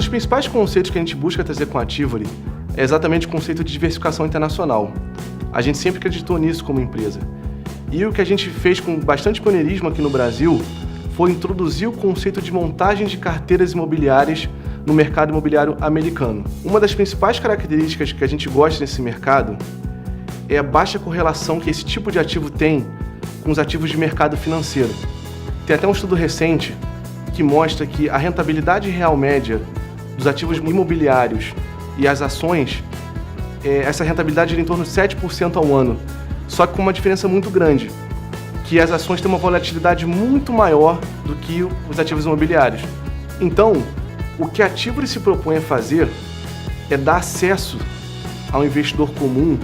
dos principais conceitos que a gente busca trazer com a Tivoli é exatamente o conceito de diversificação internacional. A gente sempre acreditou nisso como empresa. E o que a gente fez com bastante pioneirismo aqui no Brasil foi introduzir o conceito de montagem de carteiras imobiliárias no mercado imobiliário americano. Uma das principais características que a gente gosta nesse mercado é a baixa correlação que esse tipo de ativo tem com os ativos de mercado financeiro. Tem até um estudo recente que mostra que a rentabilidade real média dos ativos imobiliários e as ações, essa rentabilidade gira em torno de 7% ao ano, só que com uma diferença muito grande, que as ações têm uma volatilidade muito maior do que os ativos imobiliários. Então, o que a Tivoli se propõe a fazer é dar acesso ao investidor comum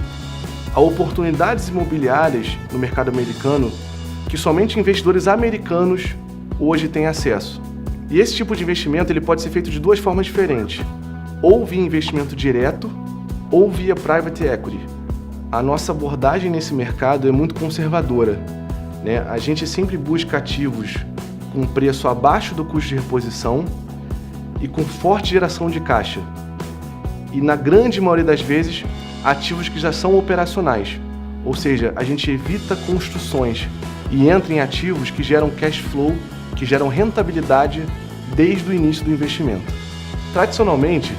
a oportunidades imobiliárias no mercado americano que somente investidores americanos hoje têm acesso. E esse tipo de investimento ele pode ser feito de duas formas diferentes, ou via investimento direto ou via private equity. A nossa abordagem nesse mercado é muito conservadora, né? A gente sempre busca ativos com preço abaixo do custo de reposição e com forte geração de caixa. E na grande maioria das vezes, ativos que já são operacionais, ou seja, a gente evita construções e entra em ativos que geram cash flow, que geram rentabilidade desde o início do investimento. Tradicionalmente,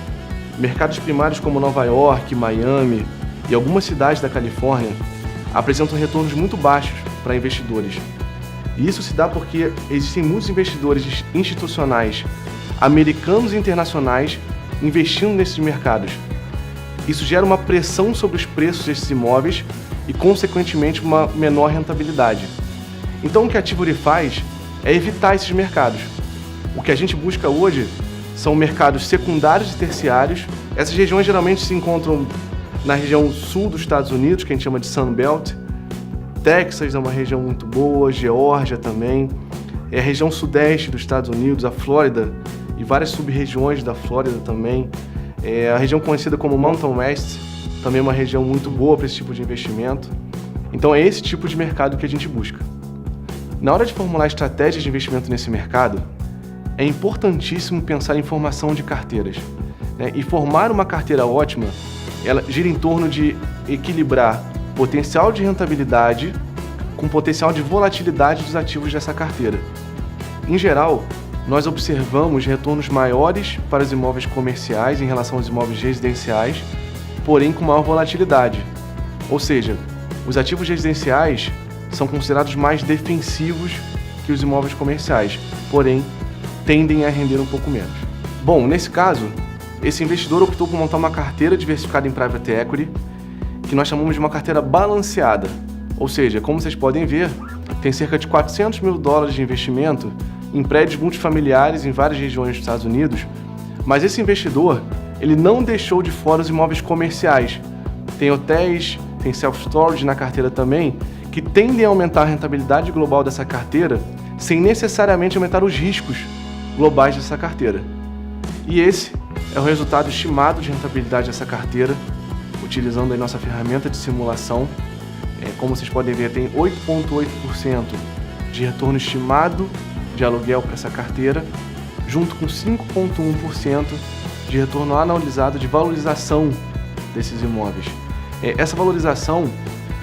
mercados primários como Nova York, Miami e algumas cidades da Califórnia apresentam retornos muito baixos para investidores. E isso se dá porque existem muitos investidores institucionais, americanos e internacionais, investindo nesses mercados. Isso gera uma pressão sobre os preços desses imóveis e, consequentemente, uma menor rentabilidade. Então, o que a Tivoli faz é evitar esses mercados. O que a gente busca hoje são mercados secundários e terciários. Essas regiões geralmente se encontram na região sul dos Estados Unidos, que a gente chama de Sun Belt. Texas é uma região muito boa, Geórgia também. É a região sudeste dos Estados Unidos, a Flórida e várias sub-regiões da Flórida também. É a região conhecida como Mountain West, também é uma região muito boa para esse tipo de investimento. Então é esse tipo de mercado que a gente busca. Na hora de formular estratégias de investimento nesse mercado, é importantíssimo pensar em formação de carteiras, né? E formar uma carteira ótima, ela gira em torno de equilibrar potencial de rentabilidade com potencial de volatilidade dos ativos dessa carteira. Em geral, nós observamos retornos maiores para os imóveis comerciais em relação aos imóveis residenciais, porém com maior volatilidade. Ou seja, os ativos residenciais são considerados mais defensivos que os imóveis comerciais, porém tendem a render um pouco menos. Bom, nesse caso, esse investidor optou por montar uma carteira diversificada em private equity, que nós chamamos de uma carteira balanceada. Ou seja, como vocês podem ver, tem cerca de $400 mil de investimento em prédios multifamiliares em várias regiões dos Estados Unidos, mas esse investidor, ele não deixou de fora os imóveis comerciais. Tem hotéis, tem self-storage na carteira também, que tendem a aumentar a rentabilidade global dessa carteira sem necessariamente aumentar os riscos globais dessa carteira. E esse é o resultado estimado de rentabilidade dessa carteira, utilizando a nossa ferramenta de simulação. Como vocês podem ver, tem 8,8% de retorno estimado de aluguel para essa carteira, junto com 5,1% de retorno anualizado de valorização desses imóveis. Essa valorização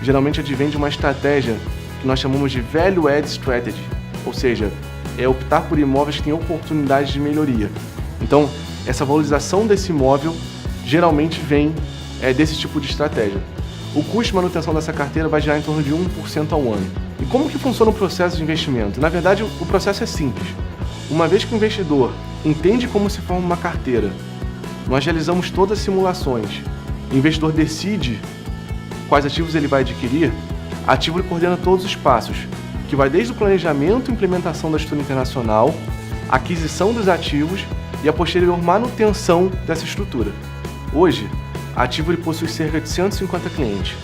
geralmente advém de uma estratégia que nós chamamos de Value Add Strategy, ou seja, é optar por imóveis que têm oportunidades de melhoria. Então, essa valorização desse imóvel geralmente vem desse tipo de estratégia. O custo de manutenção dessa carteira vai girar em torno de 1% ao ano. E como que funciona o processo de investimento? Na verdade, o processo é simples. Uma vez que o investidor entende como se forma uma carteira, nós realizamos todas as simulações. O investidor decide quais ativos ele vai adquirir, a Tivoli coordena todos os passos, que vai desde o planejamento e implementação da estrutura internacional, aquisição dos ativos e a posterior manutenção dessa estrutura. Hoje, a Tivoli possui cerca de 150 clientes.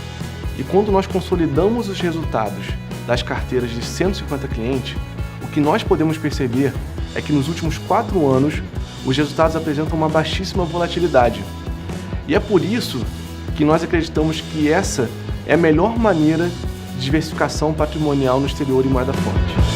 E quando nós consolidamos os resultados das carteiras de 150 clientes, o que nós podemos perceber é que nos últimos 4 anos, os resultados apresentam uma baixíssima volatilidade. E é por isso que nós acreditamos que essa é a melhor maneira de diversificação patrimonial no exterior em moeda forte.